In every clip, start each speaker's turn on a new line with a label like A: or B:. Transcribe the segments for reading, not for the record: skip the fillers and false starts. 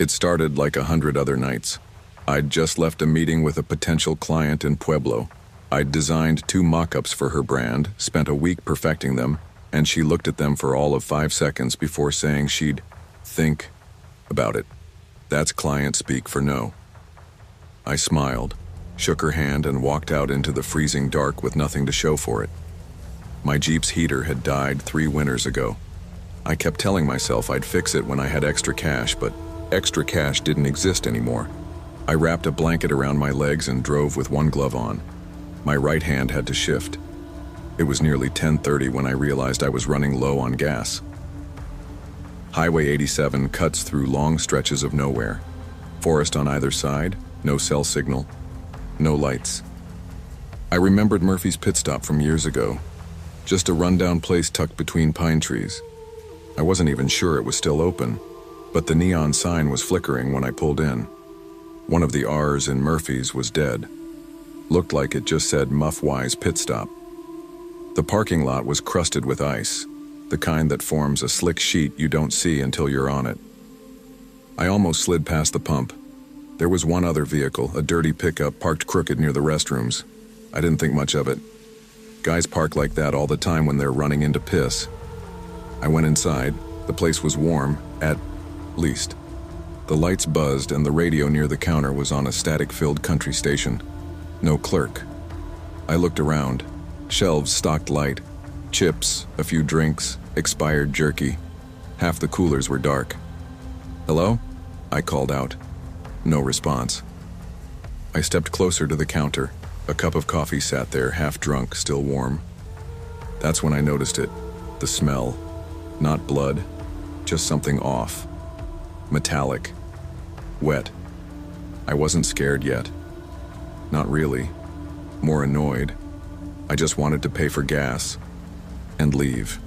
A: It started like 100 other nights. I'd just left a meeting with a potential client in Pueblo. I'd designed 2 mock-ups for her brand, spent a week perfecting them, and she looked at them for all of 5 seconds before saying she'd think about it. That's client speak for no. I smiled, shook her hand, and walked out into the freezing dark with nothing to show for it. My Jeep's heater had died 3 winters ago. I kept telling myself I'd fix it when I had extra cash, but extra cash didn't exist anymore. I wrapped a blanket around my legs and drove with one glove on. My right hand had to shift. It was nearly 10:30 when I realized I was running low on gas. Highway 87 cuts through long stretches of nowhere. Forest on either side, no cell signal, no lights. I remembered Murphy's pit stop from years ago. Just a rundown place tucked between pine trees. I wasn't even sure it was still open, but the neon sign was flickering when I pulled in. One of the R's in Murphy's was dead. Looked like it just said Muff-Wise Pit Stop. The parking lot was crusted with ice, the kind that forms a slick sheet you don't see until you're on it. I almost slid past the pump. There was one other vehicle, a dirty pickup parked crooked near the restrooms. I didn't think much of it. Guys park like that all the time when they're running into piss. I went inside. The place was warm, at least. The lights buzzed and the radio near the counter was on a static-filled country station. No Clerk. I looked around. Shelves stocked light. Chips, a few drinks, expired jerky. Half the coolers were dark. "Hello?" I called out. No response. I stepped closer to the counter. A cup of coffee sat there, half drunk, still warm. That's when I noticed it. The smell. Not blood, just something off. Metallic. Wet. I wasn't scared yet. Not really. More annoyed. I just wanted to pay for gas and leave.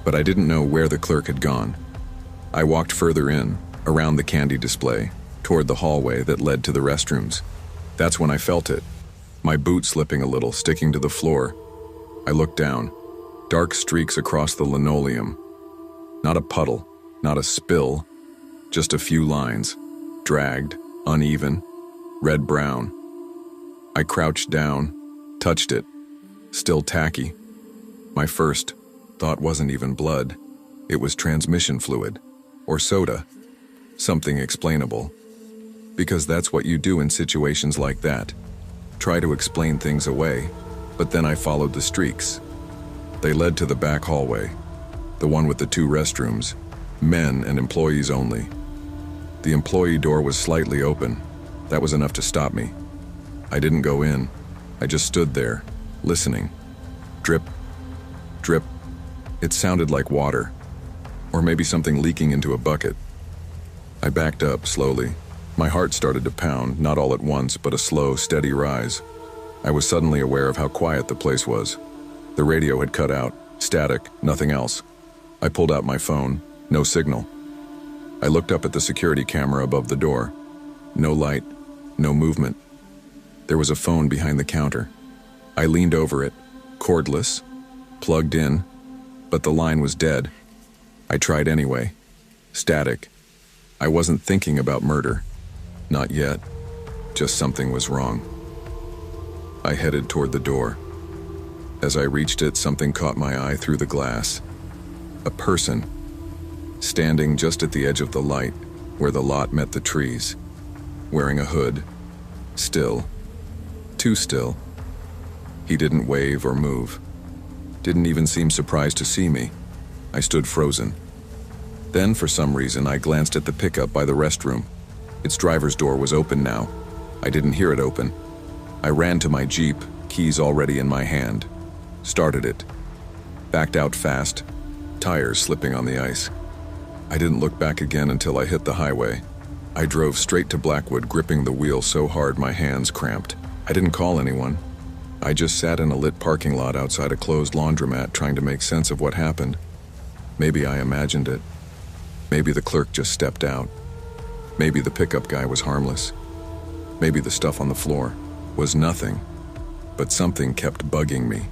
A: But I didn't know where the Clerk had gone. I walked further in, around the candy display, toward the hallway that led to the restrooms. That's when I felt it. My boot slipping a little, sticking to the floor. I looked down. Dark streaks across the linoleum. Not a puddle, not a spill, just a few lines. Dragged, uneven, red-brown. I crouched down, touched it. Still tacky. My first thought wasn't even blood. It was transmission fluid, or soda. Something explainable. Because that's what you do in situations like that. Try to explain things away, but then I followed the streaks. They led to the back hallway, the one with the 2 restrooms, men and employees only. The employee door was slightly open. That was enough to stop me. I didn't go in. I just stood there, listening. Drip, drip. It sounded like water, or maybe something leaking into a bucket. I backed up slowly. My heart started to pound, not all at once, but a slow, steady rise. I was suddenly aware of how quiet the place was. The radio had cut out, static, nothing else. I pulled out my phone, no signal. I looked up at the security camera above the door. No light, no movement. There was a phone behind the counter. I leaned over it, cordless, plugged in, but the line was dead. I tried anyway. Static. I wasn't thinking about murder. Not yet. Just something was wrong. I headed toward the door. As I reached it, something caught my eye through the glass. A person, standing just at the edge of the light, where the lot met the trees, wearing a hood, still, too still. He didn't wave or move. Didn't even seem surprised to see me. I stood frozen. Then, for some reason, I glanced at the pickup by the restroom. Its driver's door was open now. I didn't hear it open. I ran to my Jeep, keys already in my hand. Started it. Backed out fast, tires slipping on the ice. I didn't look back again until I hit the highway. I drove straight to Blackwood, gripping the wheel so hard my hands cramped. I didn't call anyone. I just sat in a lit parking lot outside a closed laundromat trying to make sense of what happened. Maybe I imagined it. Maybe the Clerk just stepped out. Maybe the pickup guy was harmless. Maybe the stuff on the floor was nothing. But something kept bugging me.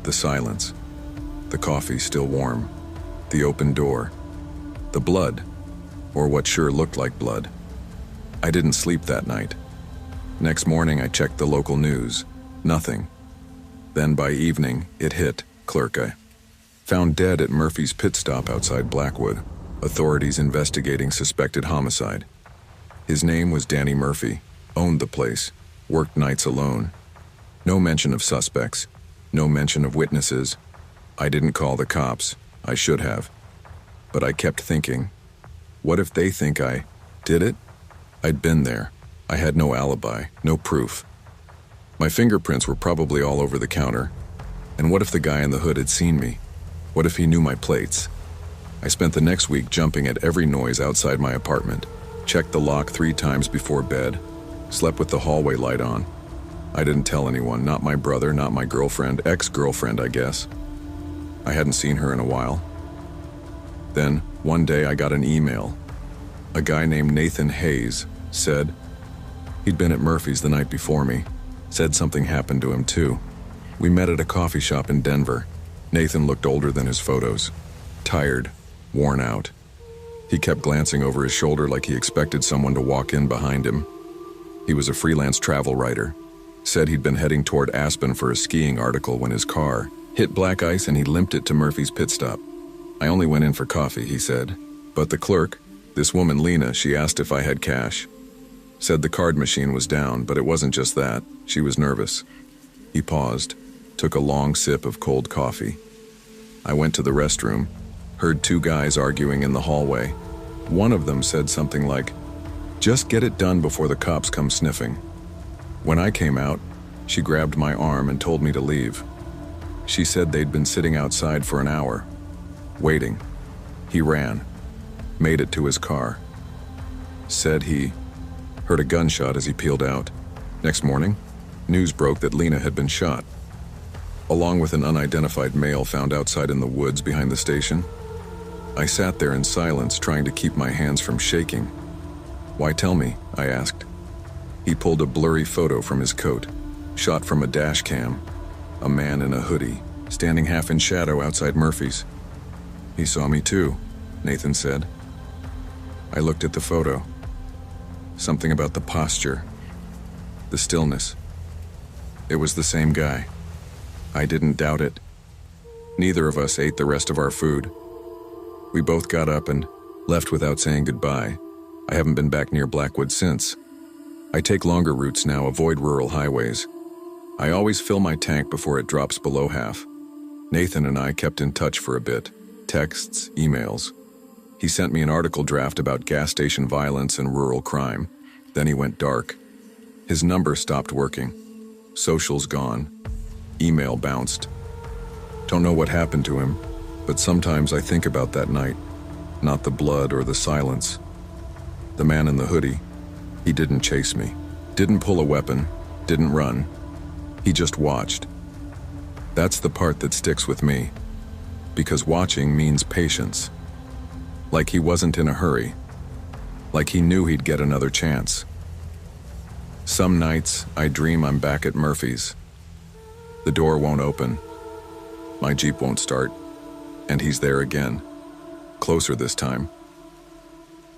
A: The silence. The coffee still warm. The open door. The blood. or what sure looked like blood. I didn't sleep that night. Next morning, I checked the local news. Nothing. Then by evening, it hit. Clerk, found dead at Murphy's pit stop outside Blackwood. Authorities investigating suspected homicide. His name was Danny Murphy, owned the place, worked nights alone. No mention of suspects, no mention of witnesses. I didn't call the cops. I should have. But I kept thinking, what if they think I did it? I'd been there. I had no alibi, no proof. My fingerprints were probably all over the counter. And what if the guy in the hood had seen me? What if he knew my plates? I spent the next week jumping at every noise outside my apartment, checked the lock 3 times before bed, slept with the hallway light on. I didn't tell anyone, not my brother, not my girlfriend, ex-girlfriend, I guess. I hadn't seen her in a while. Then, one day I got an email. A guy named Nathan Hayes said he'd been at Murphy's the night before me, said something happened to him too. We met at a coffee shop in Denver. Nathan looked older than his photos, tired, worn out. He kept glancing over his shoulder like he expected someone to walk in behind him. He was a freelance travel writer. Said he'd been heading toward Aspen for a skiing article when his car hit black ice and he limped it to Murphy's pit stop. I only went in for coffee, he said. But the clerk, this woman Lena, she asked if I had cash. Said the card machine was down, but it wasn't just that. She was nervous. He paused, took a long sip of cold coffee. I went to the restroom, heard 2 guys arguing in the hallway. One of them said something like, "Just get it done before the cops come sniffing." When I came out, she grabbed my arm and told me to leave. She said they'd been sitting outside for an hour, waiting. He ran, made it to his car. Said he heard a gunshot as he peeled out. Next morning, news broke that Lena had been shot, along with an unidentified male found outside in the woods behind the station. I sat there in silence, trying to keep my hands from shaking. "Why tell me?" I asked. He pulled a blurry photo from his coat, shot from a dash cam. A man in a hoodie, standing half in shadow outside Murphy's. "He saw me too," Nathan said. I looked at the photo. Something about the posture, the stillness. It was the same guy. I didn't doubt it. Neither of us ate the rest of our food. We both got up and left without saying goodbye. I haven't been back near Blackwood since. I take longer routes now, avoid rural highways. I always fill my tank before it drops below half. Nathan and I kept in touch for a bit. Texts, emails. He sent me an article draft about gas station violence and rural crime. Then he went dark. His number stopped working. Socials gone. Email bounced. Don't know what happened to him, but sometimes I think about that night. Not the blood or the silence. The man in the hoodie. He didn't chase me, didn't pull a weapon, didn't run. He just watched. That's the part that sticks with me, because watching means patience. Like he wasn't in a hurry, like he knew he'd get another chance. Some nights, I dream I'm back at Murphy's. The door won't open, my Jeep won't start, and he's there again, closer this time.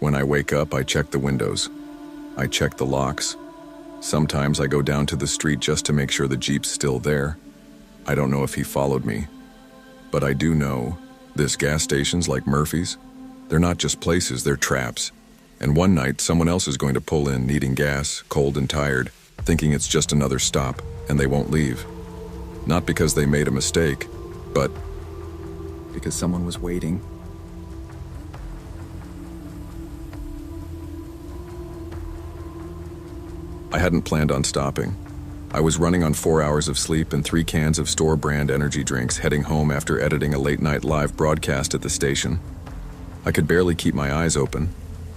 A: When I wake up, I check the windows. I check the locks. Sometimes I go down to the street just to make sure the Jeep's still there. I don't know if he followed me, but I do know this gas stations like Murphy's, they're not just places, they're traps. And one night, someone else is going to pull in needing gas, cold and tired, thinking it's just another stop, and they won't leave. Not because they made a mistake, but because someone was waiting. I hadn't planned on stopping. I was running on 4 hours of sleep and 3 cans of store-brand energy drinks, heading home after editing a late-night live broadcast at the station. I could barely keep my eyes open,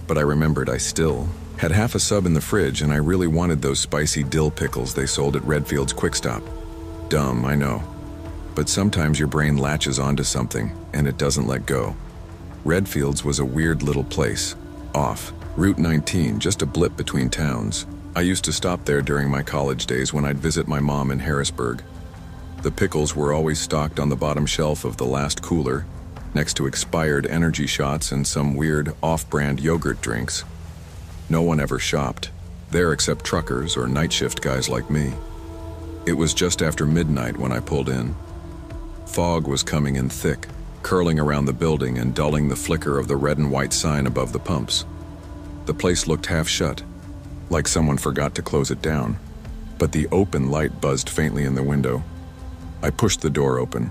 A: but I remembered I still had half a sub in the fridge, and I really wanted those spicy dill pickles they sold at Redfield's Quick Stop. Dumb, I know. But sometimes your brain latches onto something, and it doesn't let go. Redfield's was a weird little place, off Route 19, just a blip between towns. I used to stop there during my college days when I'd visit my mom in Harrisburg. The pickles were always stocked on the bottom shelf of the last cooler, next to expired energy shots and some weird off-brand yogurt drinks. No one ever shopped there except truckers or night shift guys like me. It was just after midnight when I pulled in. Fog was coming in thick, curling around the building and dulling the flicker of the red and white sign above the pumps. The place looked half shut, like someone forgot to close it down, but the open light buzzed faintly in the window. I pushed the door open.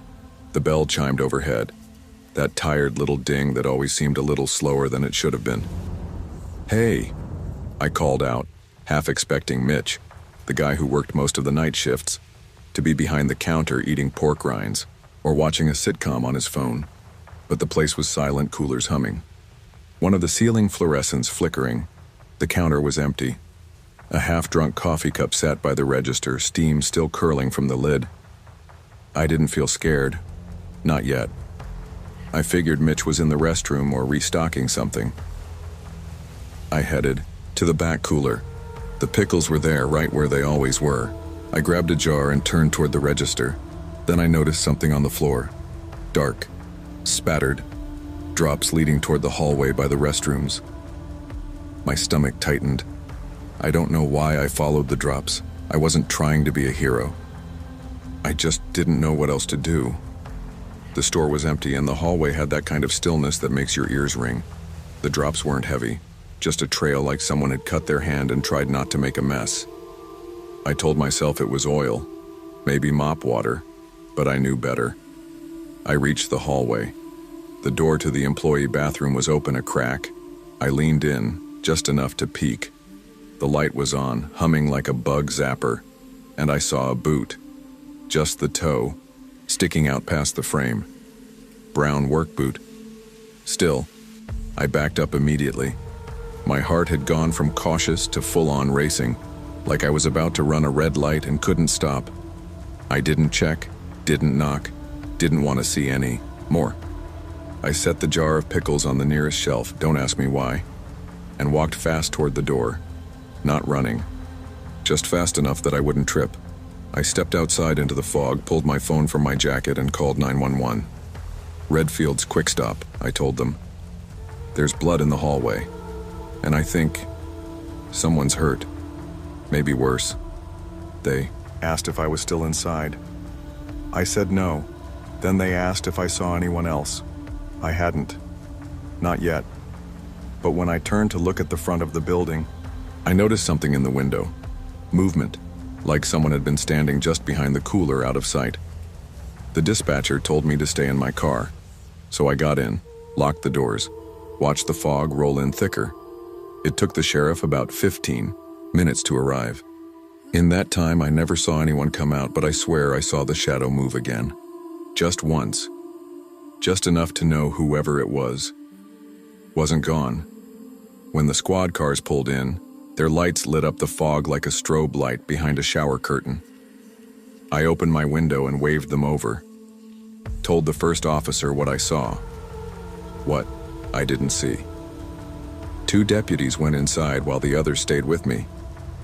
A: The bell chimed overhead, that tired little ding that always seemed a little slower than it should have been. "Hey," I called out, half expecting Mitch, the guy who worked most of the night shifts, to be behind the counter eating pork rinds or watching a sitcom on his phone. But the place was silent, coolers humming. One of the ceiling fluorescents flickering. The counter was empty. A half-drunk coffee cup sat by the register, steam still curling from the lid. I didn't feel scared. Not yet. I figured Mitch was in the restroom or restocking something. I headed to the back cooler. The pickles were there, right where they always were. I grabbed a jar and turned toward the register. Then I noticed something on the floor. Dark, spattered, drops leading toward the hallway by the restrooms. My stomach tightened. I don't know why I followed the drops. I wasn't trying to be a hero. I just didn't know what else to do. The store was empty and the hallway had that kind of stillness that makes your ears ring. The drops weren't heavy, just a trail like someone had cut their hand and tried not to make a mess. I told myself it was oil, maybe mop water, but I knew better. I reached the hallway. The door to the employee bathroom was open a crack. I leaned in, just enough to peek. The light was on, humming like a bug zapper, and I saw a boot. Just the toe, sticking out past the frame. Brown work boot. Still, I backed up immediately. My heart had gone from cautious to full-on racing, like I was about to run a red light and couldn't stop. I didn't check, didn't knock, didn't want to see any more. I set the jar of pickles on the nearest shelf, don't ask me why, and walked fast toward the door. Not running, just fast enough that I wouldn't trip. I stepped outside into the fog, pulled my phone from my jacket, and called 911. Redfield's Quick Stop, I told them. There's blood in the hallway, and I think someone's hurt. Maybe worse. They asked if I was still inside. I said no. Then they asked if I saw anyone else. I hadn't. Not yet. But when I turned to look at the front of the building, I noticed something in the window. Movement, like someone had been standing just behind the cooler out of sight. The dispatcher told me to stay in my car, so I got in, locked the doors, watched the fog roll in thicker. It took the sheriff about 15 minutes to arrive. In that time, I never saw anyone come out, but I swear I saw the shadow move again. Just once. Just enough to know whoever it was wasn't gone. When the squad cars pulled in, their lights lit up the fog like a strobe light behind a shower curtain. I opened my window and waved them over. Told the first officer what I saw. What I didn't see. 2 deputies went inside while the others stayed with me.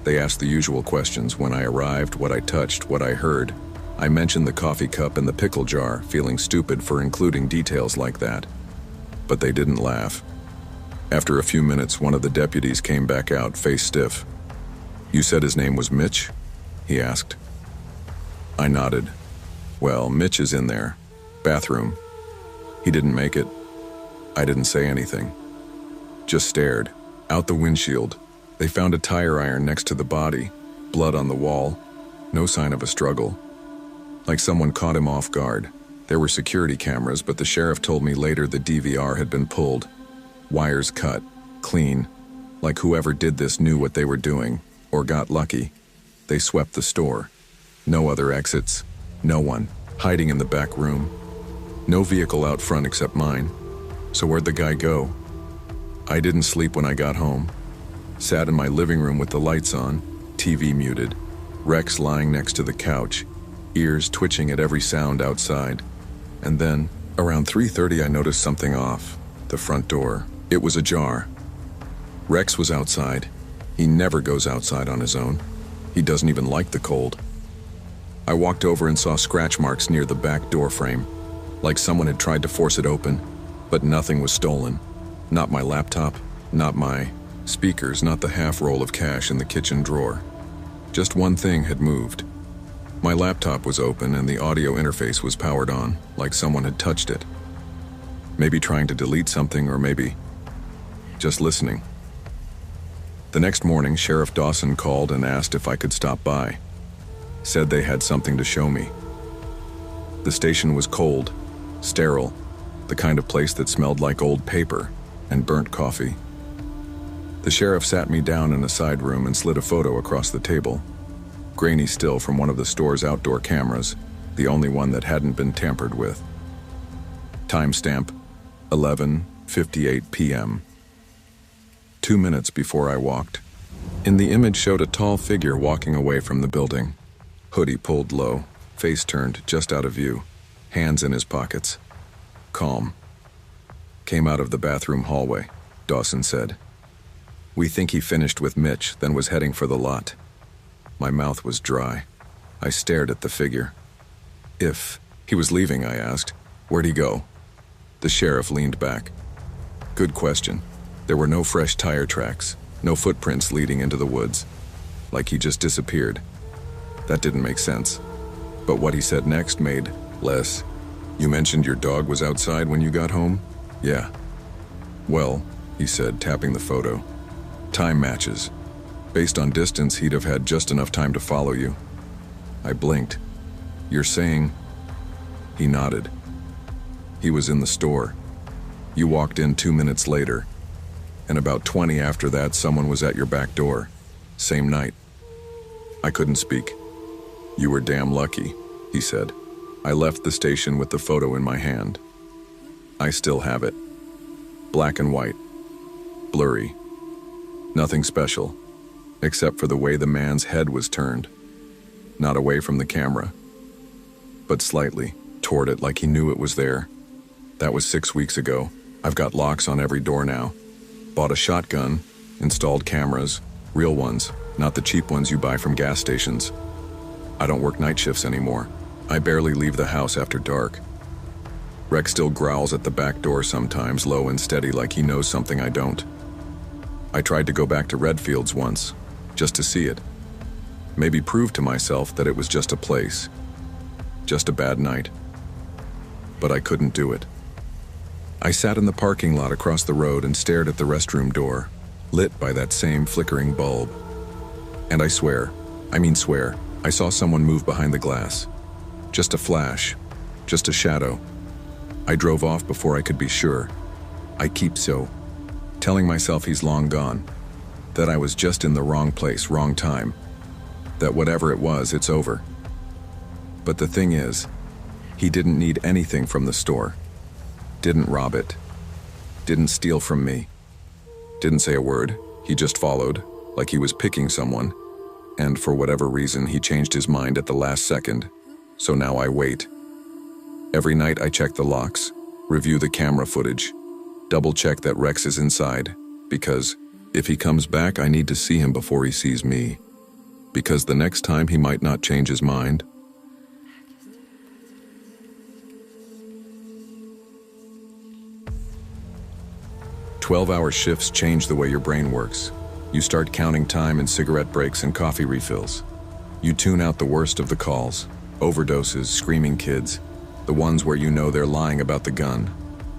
A: They asked the usual questions: when I arrived, what I touched, what I heard. I mentioned the coffee cup and the pickle jar, feeling stupid for including details like that. But they didn't laugh. After a few minutes, one of the deputies came back out, face stiff. "You said his name was Mitch?" he asked. I nodded. "Well, Mitch is in there. Bathroom. He didn't make it." I didn't say anything. Just stared. Out the windshield. They found a tire iron next to the body. Blood on the wall. No sign of a struggle. Like someone caught him off guard. There were security cameras, but the sheriff told me later the DVR had been pulled. Wires cut. Clean. Like whoever did this knew what they were doing, or got lucky. They swept the store. No other exits. No one. Hiding in the back room. No vehicle out front except mine. So where'd the guy go? I didn't sleep when I got home. Sat in my living room with the lights on, TV muted. Rex lying next to the couch, ears twitching at every sound outside. And then, around 3:30, I noticed something off. The front door. It was ajar. Rex was outside. He never goes outside on his own. He doesn't even like the cold. I walked over and saw scratch marks near the back door frame. like someone had tried to force it open, but nothing was stolen. Not my laptop, not my speakers, not the half roll of cash in the kitchen drawer. Just one thing had moved. My laptop was open and the audio interface was powered on, like someone had touched it. Maybe trying to delete something, or maybe just listening. The next morning, Sheriff Dawson called and asked if I could stop by. Said they had something to show me. The station was cold, sterile, the kind of place that smelled like old paper and burnt coffee. The sheriff sat me down in a side room and slid a photo across the table. Grainy still from one of the store's outdoor cameras, the only one that hadn't been tampered with. Timestamp, 11:58 p.m. 2 minutes before I walked. In the image showed a tall figure walking away from the building. Hoodie pulled low, face turned just out of view, hands in his pockets. Calm. Came out of the bathroom hallway, Dawson said. We think he finished with Mitch, then was heading for the lot. My mouth was dry. I stared at the figure. If he was leaving, I asked, where'd he go? The sheriff leaned back. Good question. There were no fresh tire tracks, no footprints leading into the woods. Like he just disappeared. That didn't make sense. But what he said next made less. You mentioned your dog was outside when you got home? Yeah. Well, he said, tapping the photo. Time matches. Based on distance, he'd have had just enough time to follow you. I blinked. You're saying? He nodded. He was in the store. You walked in 2 minutes later. And about 20 after that, someone was at your back door. Same night. I couldn't speak. You were damn lucky, he said. I left the station with the photo in my hand. I still have it. Black and white. Blurry. Nothing special, except for the way the man's head was turned. Not away from the camera, but slightly toward it like he knew it was there. That was 6 weeks ago. I've got locks on every door now. Bought a shotgun, installed cameras, real ones, not the cheap ones you buy from gas stations. I don't work night shifts anymore. I barely leave the house after dark. Rex still growls at the back door sometimes, low and steady, like he knows something I don't. I tried to go back to Redfields once, just to see it. Maybe prove to myself that it was just a place. Just a bad night. But I couldn't do it. I sat in the parking lot across the road and stared at the restroom door, lit by that same flickering bulb. And I swear, I saw someone move behind the glass. Just a flash, just a shadow. I drove off before I could be sure. I keep telling myself he's long gone, that I was just in the wrong place, wrong time, that whatever it was, it's over. But the thing is, he didn't need anything from the store, didn't rob it, didn't steal from me, didn't say a word. He just followed, like he was picking someone, and for whatever reason, he changed his mind at the last second, so now I wait. Every night I check the locks, review the camera footage, double-check that Rex is inside, because if he comes back, I need to see him before he sees me, because the next time he might not change his mind. "12-hour shifts change the way your brain works. You start counting time in cigarette breaks and coffee refills. You tune out the worst of the calls, overdoses, screaming kids, the ones where you know they're lying about the gun,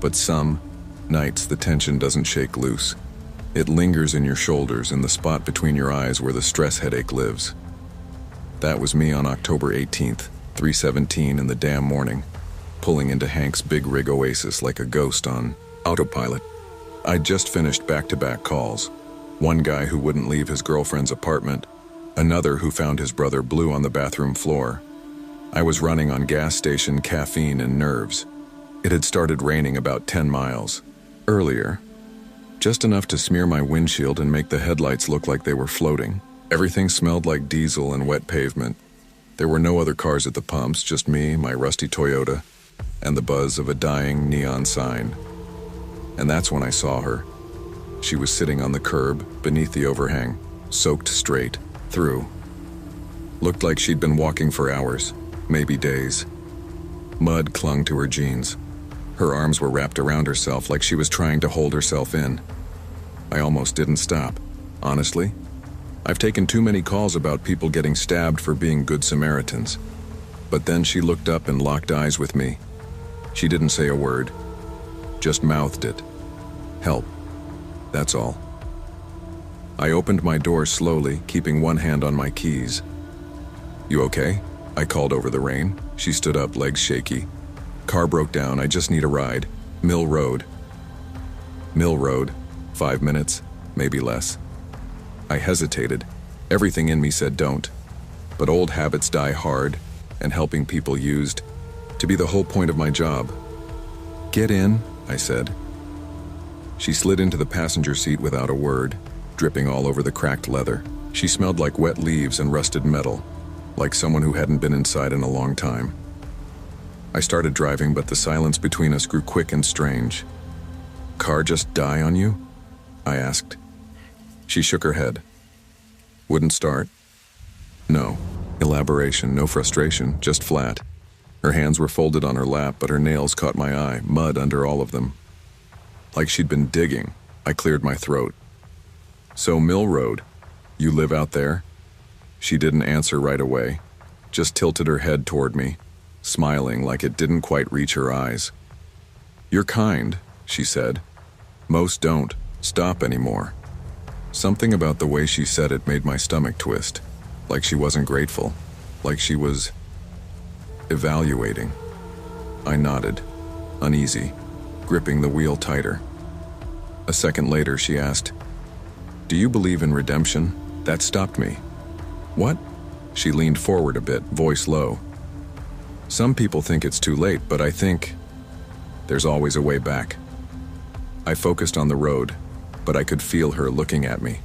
A: but some nights the tension doesn't shake loose. It lingers in your shoulders, in the spot between your eyes where the stress headache lives. That was me on October 18th, 3:17 in the damn morning, pulling into Hank's big rig oasis like a ghost on autopilot. I'd just finished back-to-back calls. One guy who wouldn't leave his girlfriend's apartment, another who found his brother blue on the bathroom floor. I was running on gas station caffeine and nerves. It had started raining about 10 miles earlier, just enough to smear my windshield and make the headlights look like they were floating. Everything smelled like diesel and wet pavement. There were no other cars at the pumps, just me, my rusty Toyota, and the buzz of a dying neon sign. And that's when I saw her. She was sitting on the curb, beneath the overhang, soaked straight through. Looked like she'd been walking for hours, maybe days. Mud clung to her jeans. Her arms were wrapped around herself like she was trying to hold herself in. I almost didn't stop. Honestly, I've taken too many calls about people getting stabbed for being good Samaritans. But then she looked up and locked eyes with me. She didn't say a word, just mouthed it. Help. That's all. I opened my door slowly, keeping one hand on my keys. You okay? I called over the rain. She stood up, legs shaky. Car broke down, I just need a ride. Mill Road. Mill Road. 5 minutes, maybe less. I hesitated. Everything in me said don't. But old habits die hard, and helping people used to be the whole point of my job. Get in, I said. She slid into the passenger seat without a word, dripping all over the cracked leather. She smelled like wet leaves and rusted metal, like someone who hadn't been inside in a long time. I started driving, but the silence between us grew quick and strange. Car just die on you? I asked. She shook her head. Wouldn't start? No. Elaboration, no frustration, just flat. Her hands were folded on her lap, but her nails caught my eye, mud under all of them. Like she'd been digging, I cleared my throat. So Mill Road, you live out there? She didn't answer right away, just tilted her head toward me, smiling like it didn't quite reach her eyes. You're kind, she said. Most don't stop anymore. Something about the way she said it made my stomach twist, like she wasn't grateful, like she was evaluating. I nodded, uneasy, gripping the wheel tighter. A second later, she asked, "Do you believe in redemption?" That stopped me. What? She leaned forward a bit, voice low. Some people think it's too late, but I think there's always a way back. I focused on the road, but I could feel her looking at me.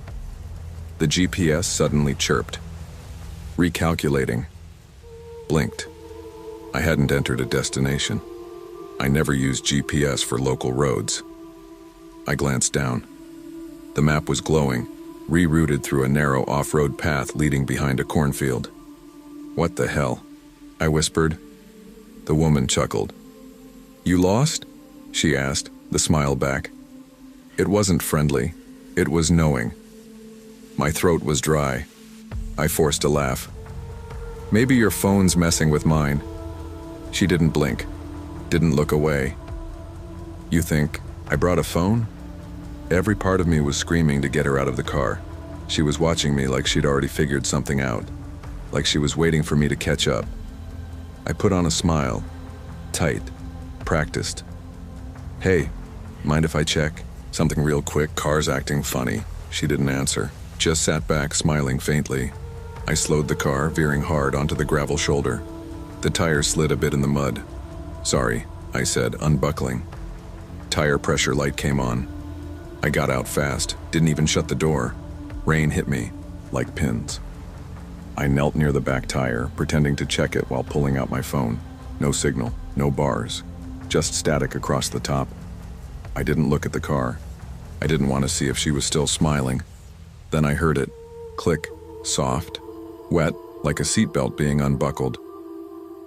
A: The GPS suddenly chirped. Recalculating. Blinked. I hadn't entered a destination. I never used GPS for local roads. I glanced down. The map was glowing, rerouted through a narrow off-road path leading behind a cornfield. What the hell? I whispered. The woman chuckled. You lost? She asked, the smile back. It wasn't friendly. It was knowing. My throat was dry. I forced a laugh. Maybe your phone's messing with mine. She didn't blink, didn't look away. You think I brought a phone? Every part of me was screaming to get her out of the car. She was watching me like she'd already figured something out, like she was waiting for me to catch up. I put on a smile, tight, practiced. Hey, mind if I check? Something real quick, car's acting funny. She didn't answer, just sat back smiling faintly. I slowed the car, veering hard onto the gravel shoulder. The tire slid a bit in the mud. Sorry, I said, unbuckling. Tire pressure light came on. I got out fast, didn't even shut the door. Rain hit me, like pins. I knelt near the back tire, pretending to check it while pulling out my phone. No signal, no bars, just static across the top. I didn't look at the car. I didn't want to see if she was still smiling. Then I heard it, click, soft, wet, like a seatbelt being unbuckled.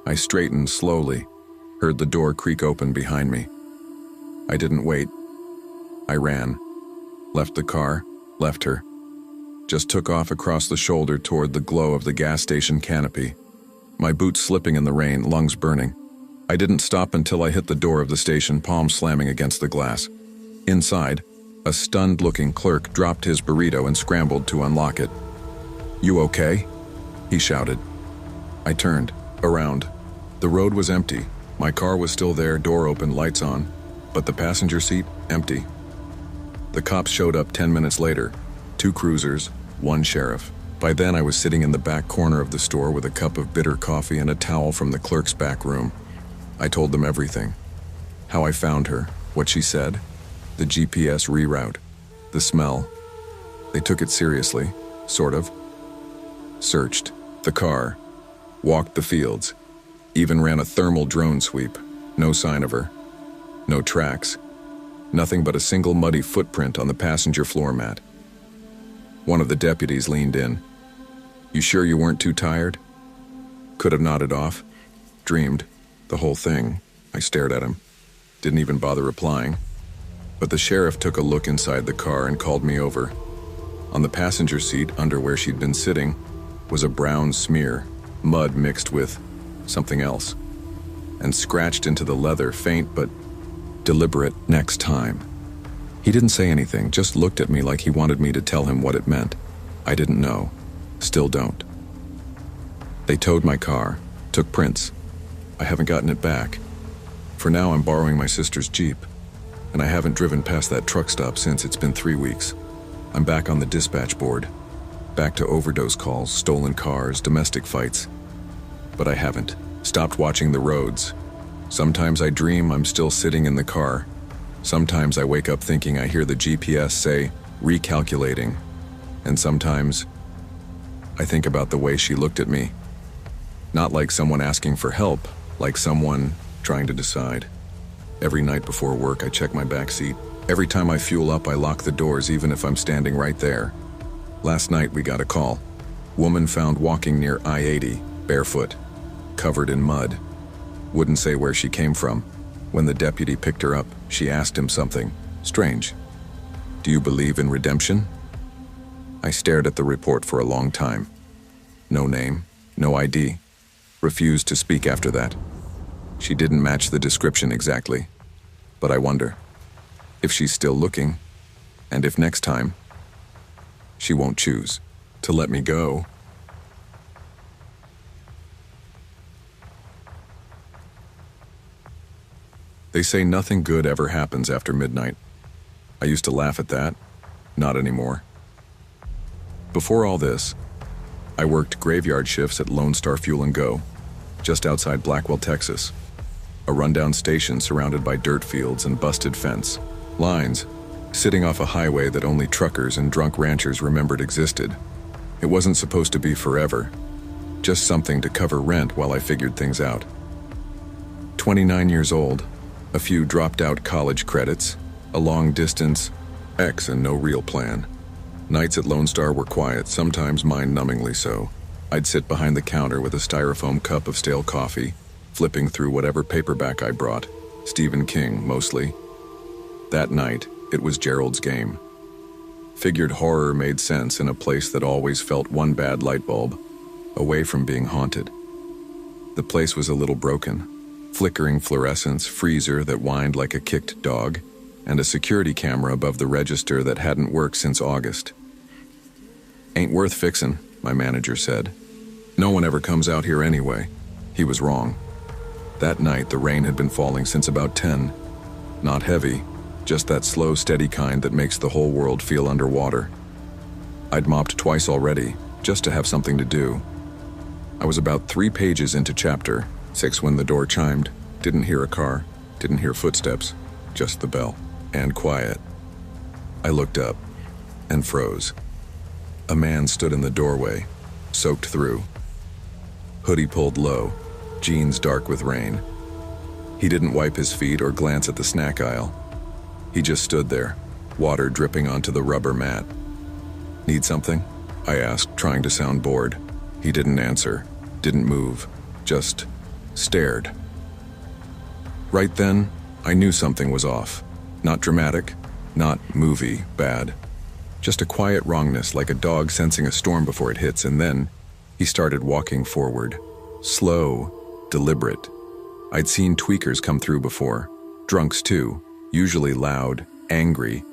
A: I straightened slowly, heard the door creak open behind me. I didn't wait. I ran, left the car, left her. Just took off across the shoulder toward the glow of the gas station canopy. My boots slipping in the rain, lungs burning. I didn't stop until I hit the door of the station, palm slamming against the glass. Inside, a stunned-looking clerk dropped his burrito and scrambled to unlock it. You okay? He shouted. I turned, around. The road was empty. My car was still there, door open, lights on, but the passenger seat, empty. The cops showed up 10 minutes later. 2 cruisers, 1 sheriff. By then I was sitting in the back corner of the store with a cup of bitter coffee and a towel from the clerk's back room. I told them everything. How I found her, what she said, the GPS reroute, the smell. They took it seriously, sort of. Searched the car, walked the fields, even ran a thermal drone sweep. No sign of her. No tracks. Nothing but a single muddy footprint on the passenger floor mat. One of the deputies leaned in. You sure you weren't too tired? Could have nodded off. Dreamed. The whole thing. I stared at him. Didn't even bother replying. But the sheriff took a look inside the car and called me over. On the passenger seat, under where she'd been sitting, was a brown smear, mud mixed with something else, and scratched into the leather, faint but deliberate, "Next time." He didn't say anything, just looked at me like he wanted me to tell him what it meant. I didn't know. Still don't. They towed my car, took prints. I haven't gotten it back. For now, I'm borrowing my sister's Jeep, and I haven't driven past that truck stop since. It's been 3 weeks. I'm back on the dispatch board, back to overdose calls, stolen cars, domestic fights. But I haven't stopped watching the roads. Sometimes I dream I'm still sitting in the car. Sometimes I wake up thinking I hear the GPS say, recalculating. And sometimes I think about the way she looked at me. Not like someone asking for help, like someone trying to decide. Every night before work, I check my backseat. Every time I fuel up, I lock the doors, even if I'm standing right there. Last night, we got a call. Woman found walking near I-80, barefoot, covered in mud. Wouldn't say where she came from. When the deputy picked her up, she asked him something strange. "Do you believe in redemption?" I stared at the report for a long time. No name, no ID. Refused to speak after that. She didn't match the description exactly. But I wonder if she's still looking, and if next time she won't choose to let me go. They say nothing good ever happens after midnight. I used to laugh at that. Not anymore. Before all this, I worked graveyard shifts at Lone Star Fuel and Go, just outside Blackwell, Texas. A rundown station surrounded by dirt fields and busted fence lines, sitting off a highway that only truckers and drunk ranchers remembered existed. It wasn't supposed to be forever, just something to cover rent while I figured things out. 29 years old, a few dropped-out college credits, a long-distance ex and no real plan. Nights at Lone Star were quiet, sometimes mind-numbingly so. I'd sit behind the counter with a styrofoam cup of stale coffee, flipping through whatever paperback I brought, Stephen King, mostly. That night, it was Gerald's Game. Figured horror made sense in a place that always felt one bad light bulb away from being haunted. The place was a little broken. Flickering fluorescence, freezer that whined like a kicked dog, and a security camera above the register that hadn't worked since August. "Ain't worth fixin'," my manager said. "No one ever comes out here anyway." He was wrong. That night, the rain had been falling since about 10. Not heavy, just that slow, steady kind that makes the whole world feel underwater. I'd mopped twice already, just to have something to do. I was about 3 pages into chapter 6 when the door chimed. Didn't hear a car, didn't hear footsteps, just the bell. And quiet. I looked up and froze. A man stood in the doorway, soaked through. Hoodie pulled low, jeans dark with rain. He didn't wipe his feet or glance at the snack aisle. He just stood there, water dripping onto the rubber mat. "Need something?" I asked, trying to sound bored. He didn't answer, didn't move, just stared. Right then, I knew something was off. Not dramatic, not movie bad. Just a quiet wrongness, like a dog sensing a storm before it hits, and then he started walking forward. Slow, deliberate. I'd seen tweakers come through before. Drunks too, usually loud, angry.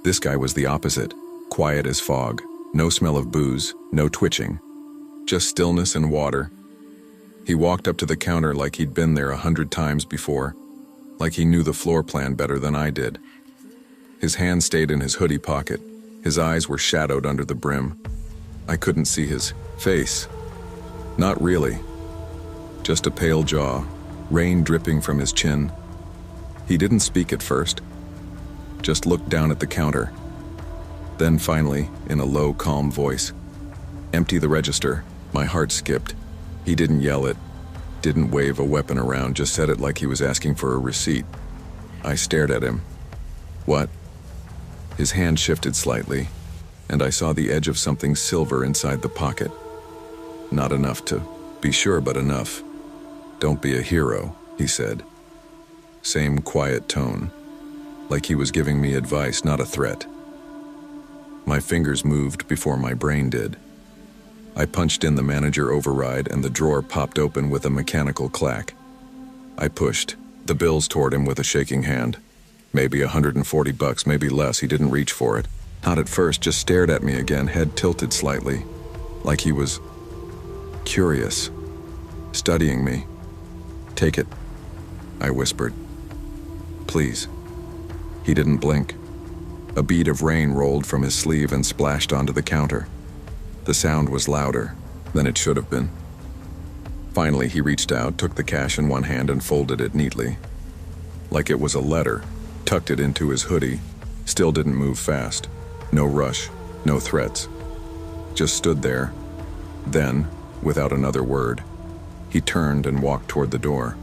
A: This guy was the opposite, quiet as fog. No smell of booze, no twitching. Just stillness and water. He walked up to the counter like he'd been there 100 times before. Like he knew the floor plan better than I did. His hand stayed in his hoodie pocket. His eyes were shadowed under the brim. I couldn't see his face. Not really. Just a pale jaw, rain dripping from his chin. He didn't speak at first. Just looked down at the counter. Then finally, in a low, calm voice, "Empty the register." My heart skipped. He didn't yell it. Didn't wave a weapon around, just said it like he was asking for a receipt. I stared at him. "What?" His hand shifted slightly, and I saw the edge of something silver inside the pocket. Not enough to be sure, but enough. "Don't be a hero," he said. Same quiet tone, like he was giving me advice, not a threat. My fingers moved before my brain did. I punched in the manager override and the drawer popped open with a mechanical clack. I pushed the bills toward him with a shaking hand. Maybe $140, maybe less. He didn't reach for it. Not at first, just stared at me again, head tilted slightly, like he was curious, studying me. Take it, I whispered. Please. He didn't blink. A bead of rain rolled from his sleeve and splashed onto the counter. The sound was louder than it should have been. Finally, he reached out, took the cash in one hand and folded it neatly. Like it was a letter, tucked it into his hoodie, still didn't move fast. No rush, no threats. Just stood there. Then, without another word, he turned and walked toward the door.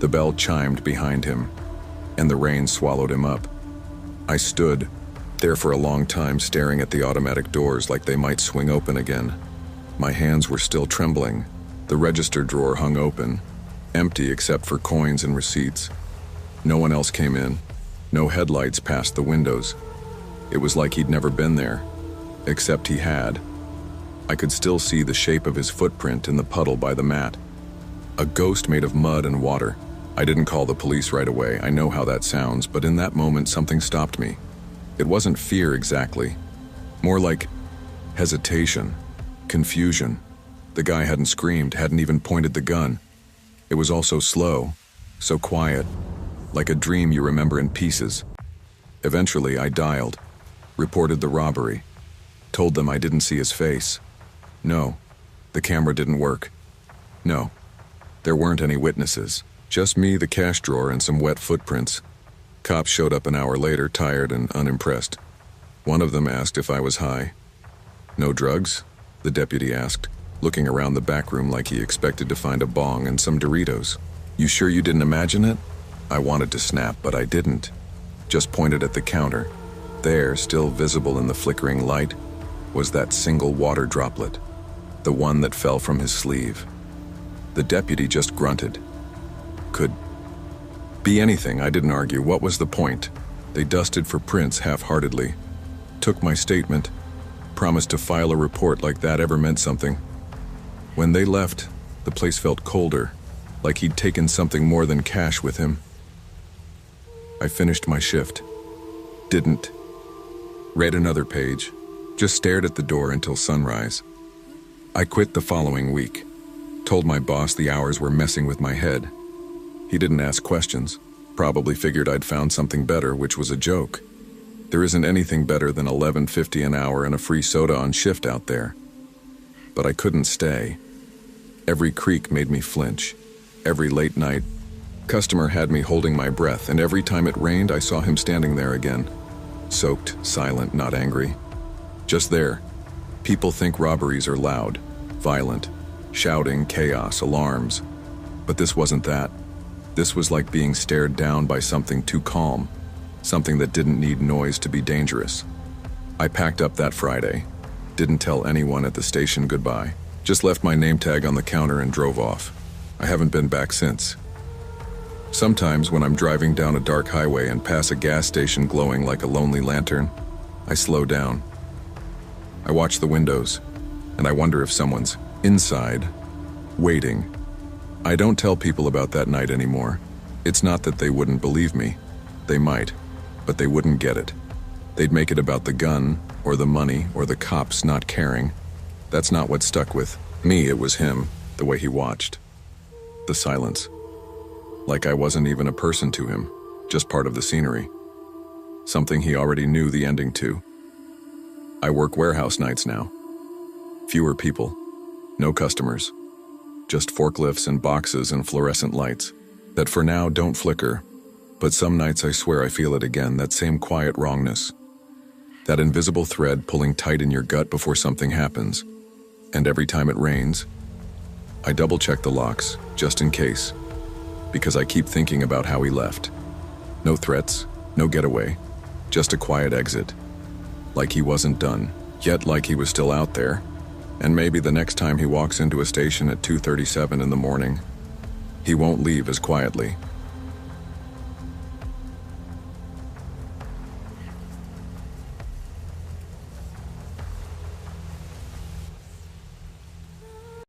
A: The bell chimed behind him, and the rain swallowed him up. I stood there for a long time, staring at the automatic doors like they might swing open again. My hands were still trembling. The register drawer hung open, empty except for coins and receipts. No one else came in. No headlights passed the windows. It was like he'd never been there, except he had. I could still see the shape of his footprint in the puddle by the mat. A ghost made of mud and water. I didn't call the police right away. I know how that sounds, but in that moment something stopped me. It wasn't fear exactly. More like hesitation, confusion. The guy hadn't screamed, hadn't even pointed the gun. It was all so slow, so quiet, like a dream you remember in pieces. Eventually, I dialed, reported the robbery, told them I didn't see his face. No, the camera didn't work. No, there weren't any witnesses. Just me, the cash drawer, and some wet footprints. Cops showed up an hour later, tired and unimpressed. One of them asked if I was high. No drugs? The deputy asked, looking around the back room like he expected to find a bong and some Doritos. You sure you didn't imagine it? I wanted to snap, but I didn't. Just pointed at the counter. There, still visible in the flickering light, was that single water droplet, the one that fell from his sleeve. The deputy just grunted. Could be anything. I didn't argue. What was the point? They dusted for prints half-heartedly. Took my statement. Promised to file a report like that ever meant something. When they left, the place felt colder, like he'd taken something more than cash with him. I finished my shift. Didn't. Read another page. Just stared at the door until sunrise. I quit the following week. Told my boss the hours were messing with my head. He didn't ask questions. Probably figured I'd found something better, which was a joke. There isn't anything better than $11.50 an hour and a free soda on shift out there. But I couldn't stay. Every creak made me flinch. Every late night, customer had me holding my breath, and every time it rained, I saw him standing there again. Soaked, silent, not angry. Just there. People think robberies are loud, violent, shouting, chaos, alarms. But this wasn't that. This was like being stared down by something too calm, something that didn't need noise to be dangerous. I packed up that Friday, didn't tell anyone at the station goodbye, just left my name tag on the counter and drove off. I haven't been back since. Sometimes when I'm driving down a dark highway and pass a gas station glowing like a lonely lantern, I slow down. I watch the windows, and I wonder if someone's inside, waiting. I don't tell people about that night anymore. It's not that they wouldn't believe me. They might, but they wouldn't get it. They'd make it about the gun, or the money, or the cops not caring. That's not what stuck with me. It was him, the way he watched. The silence. Like I wasn't even a person to him, just part of the scenery. Something he already knew the ending to. I work warehouse nights now. Fewer people, no customers. Just forklifts and boxes and fluorescent lights that for now don't flicker, but some nights I swear I feel it again, that same quiet wrongness. That invisible thread pulling tight in your gut before something happens. And every time it rains, I double-check the locks, just in case, because I keep thinking about how he left. No threats, no getaway, just a quiet exit. Like he wasn't done, yet like he was still out there. And maybe the next time he walks into a station at 2:37 in the morning, He won't leave as quietly.